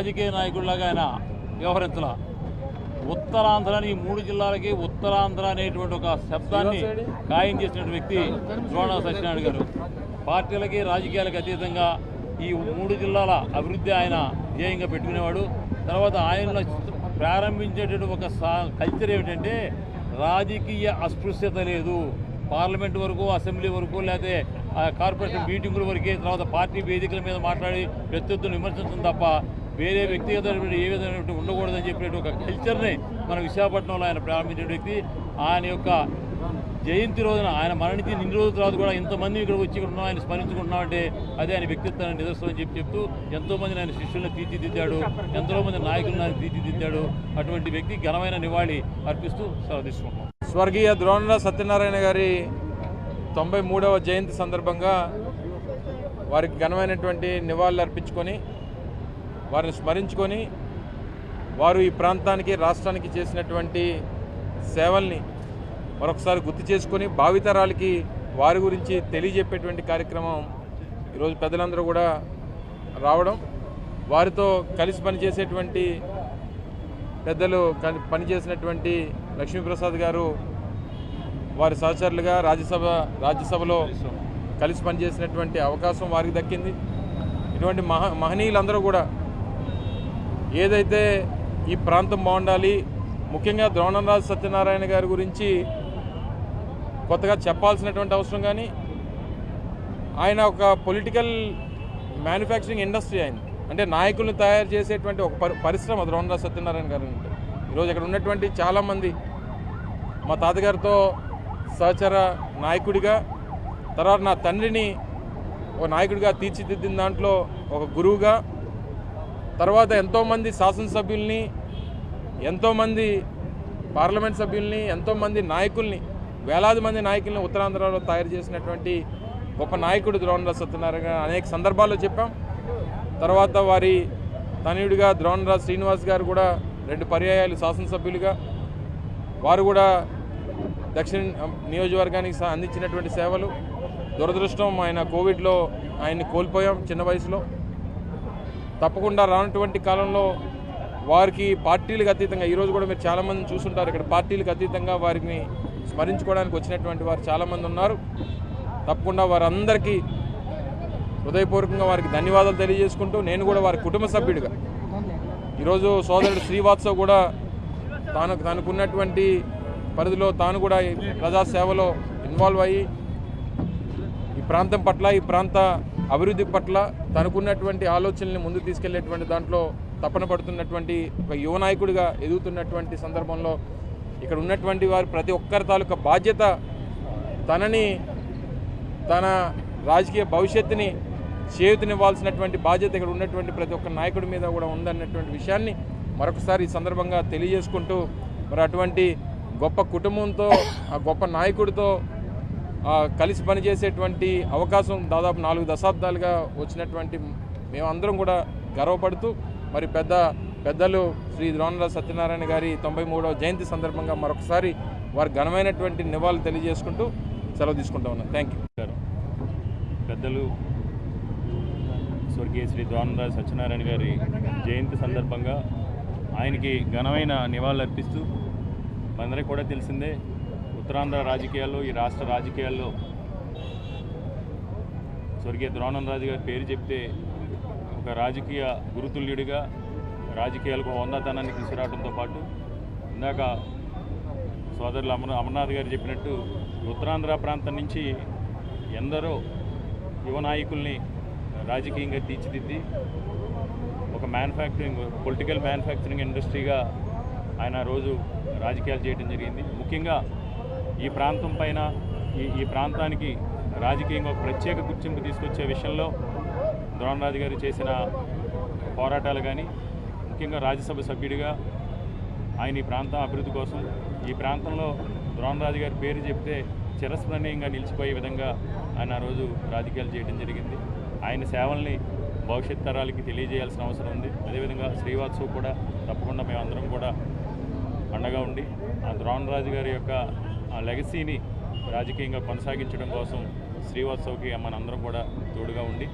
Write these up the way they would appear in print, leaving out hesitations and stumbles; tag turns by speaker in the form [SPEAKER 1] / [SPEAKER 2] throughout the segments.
[SPEAKER 1] రాజకీయ నాయకుడిలాగా ఆయన వ్యవహరించాల. ఉత్తరాంధ్రని ఈ 3 జిల్లాలకి ఉత్తరాంధ్ర అనేటువంటి ఒక శబ్దాన్ని ఖాయం చేసిన వ్యక్తి ద్రోణ సత్యనారాయణ గారు. పార్టీలకి రాజకీయాలకు అతీతంగా ఈ 3 జిల్లాల అభివృద్ధి ఆయన ధ్యేయంగా పెట్టుకునేవాడు. తర్వాత ఆయనలో ప్రారంభించేటువంటి ఒక కల్చర్ ఏమిటంటే రాజకీయ అస్పృశ్యత లేదు. పార్లమెంట్ వరకు, అసెంబ్లీ వరకు, లేకపోతే కార్పొరేషన్ మీటింగుల వరకే, తర్వాత పార్టీ వేదికల మీద మాట్లాడి ప్రత్యర్థులను విమర్శించడం తప్ప వేరే వ్యక్తిగతమైనటువంటి ఏ విధమైనటువంటి ఉండకూడదని చెప్పినట్టు ఒక కల్చర్ని మన విశాఖపట్నంలో ఆయన ప్రారంభించిన వ్యక్తి. ఆయన యొక్క జయంతి రోజున, ఆయన మరణించి ఇన్ని రోజుల తర్వాత కూడా ఎంతమంది ఇక్కడ వచ్చి ఇక్కడ ఉన్నాం, ఆయన స్మరించుకుంటున్నామంటే అదే ఆయన వ్యక్తిత్వాన్ని నిదర్శనం అని చెప్తూ ఎంతోమంది ఆయన శిష్యులను తీర్చిదిద్దాడు, ఎంతోమంది నాయకులను ఆయన తీర్చిదిద్దాడు. అటువంటి వ్యక్తి ఘనమైన నివాళి అర్పిస్తూ సెలవు తీసుకుంటున్నాం.
[SPEAKER 2] స్వర్గీయ ద్రోణరాజు సత్యనారాయణ గారి 93వ జయంతి సందర్భంగా వారికి ఘనమైనటువంటి నివాళులు అర్పించుకొని, వారిని స్మరించుకొని, వారు ఈ ప్రాంతానికి, రాష్ట్రానికి చేసినటువంటి సేవల్ని మరొకసారి గుర్తు చేసుకొని భావితరాలకి వారి గురించి తెలియజెప్పేటువంటి కార్యక్రమం ఈరోజు పెద్దలందరూ కూడా రావడం, వారితో కలిసి పనిచేసేటువంటి పెద్దలు పనిచేసినటువంటి లక్ష్మీప్రసాద్ గారు వారి సహచరులుగా రాజ్యసభలో కలిసి పనిచేసినటువంటి అవకాశం వారికి దక్కింది. ఇటువంటి మహనీయులందరూ కూడా ఏదైతే ఈ ప్రాంతం బాగుండాలి, ముఖ్యంగా ద్రోణరాజు సత్యనారాయణ గారి గురించి కొత్తగా చెప్పాల్సినటువంటి అవసరం కానీ, ఆయన ఒక పొలిటికల్ మ్యానుఫ్యాక్చరింగ్ ఇండస్ట్రీ అయింది. అంటే నాయకులను తయారు చేసేటువంటి ఒక పరిశ్రమ ద్రోణరాజు సత్యనారాయణ గారు అంటే. ఈరోజు ఇక్కడ ఉన్నటువంటి చాలామంది మా తాతగారితో సహచర నాయకుడిగా, తర్వాత నా తండ్రిని ఒక నాయకుడిగా తీర్చిదిద్దిన దాంట్లో ఒక గురువుగా, తర్వాత ఎంతోమంది శాసనసభ్యుల్ని, ఎంతోమంది పార్లమెంట్ సభ్యుల్ని, ఎంతోమంది నాయకుల్ని, వేలాది మంది నాయకుల్ని ఉత్తరాంధ్రలో తయారు చేసినటువంటి గొప్ప నాయకుడు ద్రోణరాజు సత్యనారాయణ అనేక సందర్భాల్లో చెప్పాం. తర్వాత వారి తనయుడిగా ద్రోణరాజు శ్రీనివాస్ గారు కూడా 2 పర్యాయాలు శాసనసభ్యులుగా, వారు కూడా దక్షిణ నియోజకవర్గానికి అందించినటువంటి సేవలు. దురదృష్టం ఆయన కోవిడ్లో ఆయన్ని కోల్పోయాం చిన్న వయసులో. తప్పకుండా రానటువంటి కాలంలో వారికి పార్టీలకు అతీతంగా, ఈరోజు కూడా మీరు చాలామంది చూస్తుంటారు ఇక్కడ, పార్టీలకు అతీతంగా వారిని స్మరించుకోవడానికి వచ్చినటువంటి వారు చాలామంది ఉన్నారు. తప్పకుండా వారందరికీ హృదయపూర్వకంగా వారికి ధన్యవాదాలు తెలియజేసుకుంటూ, నేను కూడా వారి కుటుంబ సభ్యుడిగా ఈరోజు సోదరుడు శ్రీవాత్సవ్ కూడా తనకున్నటువంటి పరిధిలో తాను కూడా ప్రజాసేవలో ఇన్వాల్వ్ అయ్యి ఈ ప్రాంతం పట్ల, ఈ ప్రాంత అభివృద్ధి పట్ల తనకున్నటువంటి ఆలోచనల్ని ముందుకు తీసుకెళ్లేటువంటి దాంట్లో తపన పడుతున్నటువంటి ఒక యువ నాయకుడిగా ఎదుగుతున్నటువంటి సందర్భంలో ఇక్కడ ఉన్నటువంటి వారు ప్రతి ఒక్కరి తాలూకా బాధ్యత, తనని, తన రాజకీయ భవిష్యత్తుని చేయూతనివ్వాల్సినటువంటి బాధ్యత ఇక్కడ ఉన్నటువంటి ప్రతి ఒక్క నాయకుడి మీద కూడా ఉందన్నటువంటి విషయాన్ని మరొకసారి ఈ సందర్భంగా తెలియజేసుకుంటూ, మరి అటువంటి గొప్ప కుటుంబంతో, ఆ గొప్ప నాయకుడితో కలిసి పనిచేసేటువంటి అవకాశం దాదాపు 4 దశాబ్దాలుగా వచ్చినటువంటి మేమందరం కూడా గర్వపడుతూ, మరి పెద్దలు శ్రీ ద్రోణరాజు సత్యనారాయణ గారి 93వ జయంతి సందర్భంగా మరొకసారి వారి ఘనమైనటువంటి నివాళులు తెలియజేసుకుంటూ సెలవు తీసుకుంటా ఉన్నాను. Thank you.
[SPEAKER 1] పెద్దలు స్వర్గీయ శ్రీ ద్రోణరాజు సత్యనారాయణ గారి జయంతి సందర్భంగా ఆయనకి ఘనమైన నివాళులు అర్పిస్తూ, మనందరికీ కూడా తెలిసిందే ఉత్తరాంధ్ర రాజకీయాల్లో, ఈ రాష్ట్ర రాజకీయాల్లో స్వర్గీయ ద్రోణరాజు గారి పేరు చెప్తే ఒక రాజకీయ గురుతుల్యుడిగా రాజకీయాలకు హోందాతనాన్ని తీసుకురావడంతో పాటు, ఇందాక సోదరులు అమర్నాథ్ గారు చెప్పినట్టు ఉత్తరాంధ్ర ప్రాంతం నుంచి ఎందరో యువ నాయకుల్ని రాజకీయంగా తీర్చిదిద్ది ఒక పొలిటికల్ మ్యానుఫ్యాక్చరింగ్ ఇండస్ట్రీగా ఆయన రోజు రాజకీయాలు చేయడం జరిగింది. ముఖ్యంగా ఈ ప్రాంతం పైన, ఈ ప్రాంతానికి రాజకీయంగా ఒక ప్రత్యేక గుర్తింపు తీసుకొచ్చే విషయంలో ద్రోణరాజు గారు చేసిన పోరాటాలు కానీ, ముఖ్యంగా రాజ్యసభ సభ్యుడిగా ఆయన ఈ ప్రాంతం అభివృద్ధి కోసం, ఈ ప్రాంతంలో ద్రోణరాజు గారి పేరు చెప్తే చిరస్మరణీయంగా నిలిచిపోయే విధంగా ఆయన ఆ రోజు రాజకీయాలు చేయడం జరిగింది. ఆయన సేవల్ని భవిష్యత్ తరాలకి తెలియజేయాల్సిన అవసరం ఉంది. అదేవిధంగా శ్రీవాత్సవ్ కూడా తప్పకుండా మేమందరం కూడా అండగా ఉండి ఆ ద్రోణరాజు గారి యొక్క ఆ లెగసీని రాజకీయంగా కొనసాగించడం కోసం శ్రీవాత్సవ్కి మనందరం కూడా తోడుగా ఉండి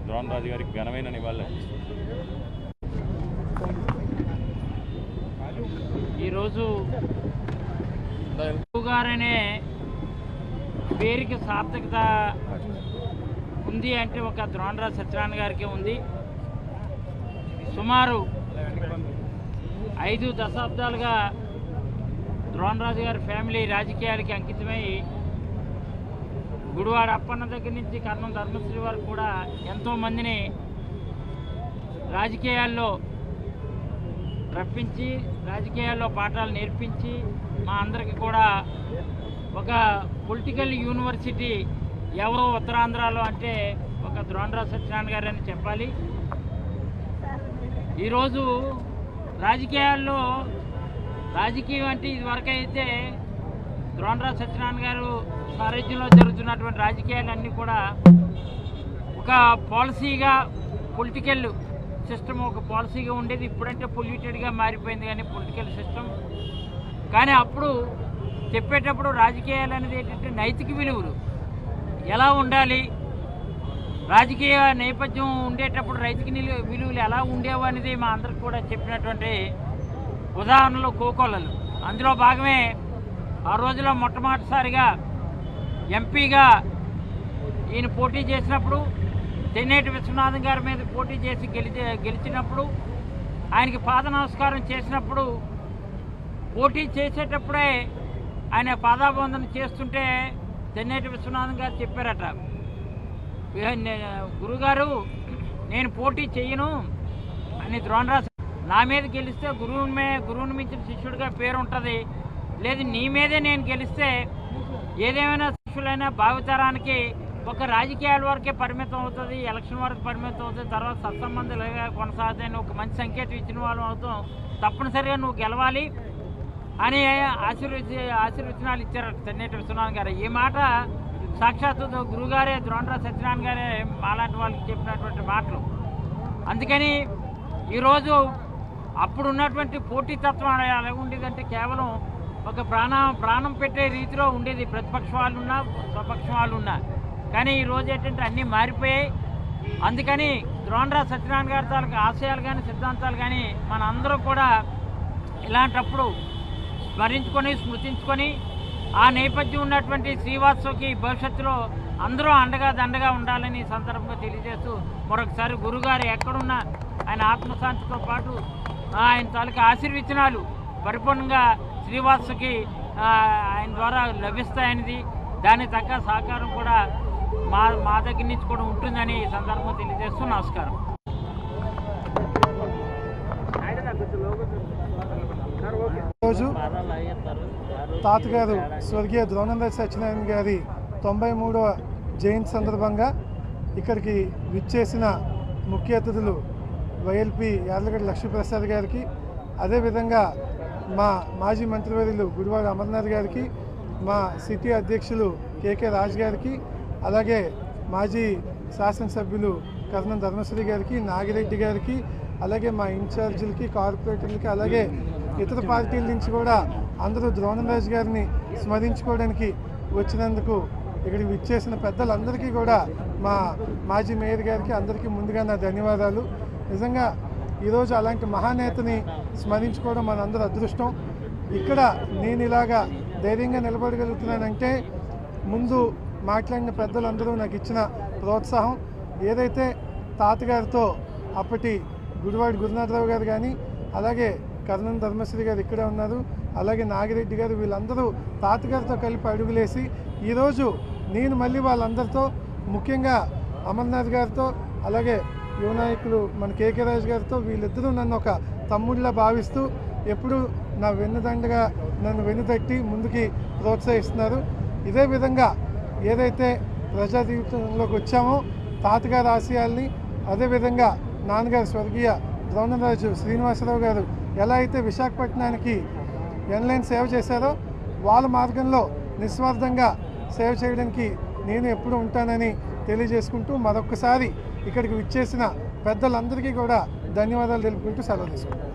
[SPEAKER 1] ద్రోణరాజు గారికి ఘనమైన నివాళులు
[SPEAKER 3] ఈరోజు గారనే పేరుకి సార్థకత ఉంది అంటే ఒక ద్రోణరాజు సత్యనారాయణ గారికి ఉంది. సుమారు 5 దశాబ్దాలుగా ద్రోణరాజు గారి ఫ్యామిలీ రాజకీయాలకి అంకితమై గుడివాడ అప్పన్న దగ్గర నుంచి కర్ణం ధర్మశ్రీ వరకు కూడా ఎంతోమందిని రాజకీయాల్లో రప్పించి రాజకీయాల్లో పాఠాలు నేర్పించి మా అందరికీ కూడా ఒక పొలిటికల్ యూనివర్సిటీ ఎవరో ఉత్తరాంధ్రలో అంటే ఒక ద్రోణరాజు సత్యనారాయణ గారు అని చెప్పాలి. ఈరోజు రాజకీయాల్లో రాజకీయం అంటే ఇదివరకైతే ద్రోణరాజు సత్యనారాయణ గారు సారథ్యంలో జరుగుతున్నటువంటి రాజకీయాలన్నీ కూడా ఒక పాలసీగా పొలిటికల్ సిస్టమ్ ఒక పాలసీగా ఉండేది. ఇప్పుడంటే పొల్యూటెడ్గా మారిపోయింది కానీ పొలిటికల్ సిస్టమ్. కానీ అప్పుడు చెప్పేటప్పుడు రాజకీయాలు అనేది ఏంటంటే నైతిక విలువలు ఎలా ఉండాలి, రాజకీయ నేపథ్యం ఉండేటప్పుడు నైతిక విలువలు ఎలా ఉండేవి అనేది మా అందరికి కూడా చెప్పినటువంటి ఉదాహరణలు కోకొల్లలు. అందులో భాగమే ఆ రోజులో మొట్టమొదటిసారిగా ఎంపీగా ఈయన పోటీ చేసినప్పుడు తెన్నేటి విశ్వనాథం గారి మీద పోటీ చేసి గెలిచినప్పుడు ఆయనకి పాద నమస్కారం చేసినప్పుడు పోటీ చేసేటప్పుడే ఆయన పాదాబంధన చేస్తుంటే తెన్నేటి విశ్వనాథం గారు చెప్పారట, గురుగారు నేను పోటీ చెయ్యను అని ద్రోణరాజు నా మీద గెలిస్తే గురువుని మించిన శిష్యుడిగా పేరు ఉంటుంది, లేదు నీ మీదే నేను గెలిస్తే ఏదేమైనా శిష్యులైనా భావితరానికి ఒక రాజకీయాల వరకే పరిమితం అవుతుంది, ఎలక్షన్ వరకు పరిమితం అవుతుంది, తర్వాత సత్సంబంధాలుగా కొనసాగుతాయని ఒక మంచి సంకేతం ఇచ్చిన వాళ్ళం అవుతాం, తప్పనిసరిగా నువ్వు గెలవాలి అని ఆశీర్వచనాలు ఇచ్చారు తెన్నేటి విశ్వనాథం గారు. ఈ మాట సాక్షాత్తు గురుగారే ద్రోణరాజు సత్యనారాయణ గారే మాలాంటి వాళ్ళకి చెప్పినటువంటి మాటలు. అందుకని ఈరోజు అప్పుడున్నటువంటి పోటీతత్వం ఎలా ఉండేదంటే కేవలం ఒక ప్రాణం పెట్టే రీతిలో ఉండేది. ప్రతిపక్ష వాళ్ళు ఉన్నా స్వపక్ష వాళ్ళు ఉన్నా. కానీ ఈరోజు ఏంటంటే అన్నీ మారిపోయాయి. అందుకని ద్రోణరాజు సత్యనారాయణ గారి తాలూకు ఆశయాలు కానీ సిద్ధాంతాలు కానీ మన అందరూ కూడా ఇలాంటప్పుడు స్మృతించుకొని ఆ నేపథ్యం ఉన్నటువంటి శ్రీవాత్సవకి భవిష్యత్తులో అందరూ అండగా దండగా ఉండాలని సందర్భంగా తెలియజేస్తూ మరొకసారి గురుగారు ఎక్కడున్నా ఆయన ఆత్మశాంతితో పాటు ఆయన తాలూకు ఆశీర్వచనాలు పరిపూర్ణంగా శ్రీవాత్సవకి ఆయన ద్వారా లభిస్తాయనేది, దానికి తగ్గ సహకారం కూడా మా దగ్గర నుంచి కూడా ఉంటుందని ఈ సందర్భంగా తెలియజేస్తూ నమస్కారం.
[SPEAKER 4] రోజు తాతగారు స్వర్గీయ ద్రోణరాజు సత్యనారాయణ గారి 93వ జయంతి సందర్భంగా ఇక్కడికి విచ్చేసిన ముఖ్య అతిథులు వైఎల్పీ యార్లగడ్డ లక్ష్మీప్రసాద్ గారికి, అదేవిధంగా మా మాజీ మంత్రివర్యులు గుడివాడ అమర్నాథ్ గారికి, మా సిటీ అధ్యక్షులు కేకే రాజ్ గారికి, అలాగే మాజీ శాసనసభ్యులు కర్ణం ధర్మశ్రీ గారికి, నాగిరెడ్డి గారికి, అలాగే మా ఇన్ఛార్జీలకి, కార్పొరేటర్లకి, అలాగే ఇతర పార్టీల నుంచి కూడా అందరూ ద్రోణరాజు గారిని స్మరించుకోవడానికి వచ్చినందుకు ఇక్కడికి విచ్చేసిన పెద్దలందరికీ కూడా మా మాజీ మేయర్ గారికి అందరికీ ముందుగా నా ధన్యవాదాలు. నిజంగా ఈరోజు అలాంటి మహానేతని స్మరించుకోవడం మనందరూ అదృష్టం. ఇక్కడ నేను ఇలాగా ధైర్యంగా నిలబడగలుగుతున్నానంటే ముందు మాట్లాడిన పెద్దలందరూ నాకు ఇచ్చిన ప్రోత్సాహం. ఏదైతే తాతగారితో అప్పటి గుడివాడి గురునాథరావు గారు కానీ, అలాగే కర్ణం ధర్మశ్రీ గారు ఇక్కడే ఉన్నారు, అలాగే నాగిరెడ్డి గారు, వీళ్ళందరూ తాతగారితో కలిపి అడుగులేసి ఈరోజు నేను మళ్ళీ వాళ్ళందరితో, ముఖ్యంగా అమర్నాథ్ గారితో, అలాగే యువ నాయకులు మన కేకే రాజు గారితో, వీళ్ళిద్దరూ నన్ను ఒక తమ్ముడిలా భావిస్తూ ఎప్పుడు నా వెన్నుదండగా నన్ను వెన్నుతట్టి ముందుకి ప్రోత్సహిస్తున్నారు. ఇదే విధంగా ఏదైతే ప్రజా జీవితంలోకి వచ్చామో తాతగారి ఆశయాల్ని, అదేవిధంగా నాన్నగారు స్వర్గీయ ద్రోణరాజు శ్రీనివాసరావు గారు ఎలా అయితే విశాఖపట్నానికి ఎన్లైన్ సేవ చేశారో వాళ్ళ మార్గంలో నిస్వార్థంగా సేవ చేయడానికి నేను ఎప్పుడు ఉంటానని తెలియజేసుకుంటూ మరొకసారి ఇక్కడికి విచ్చేసిన పెద్దలందరికీ కూడా ధన్యవాదాలు తెలుపుకుంటూ సెలవు తీసుకుంటాను.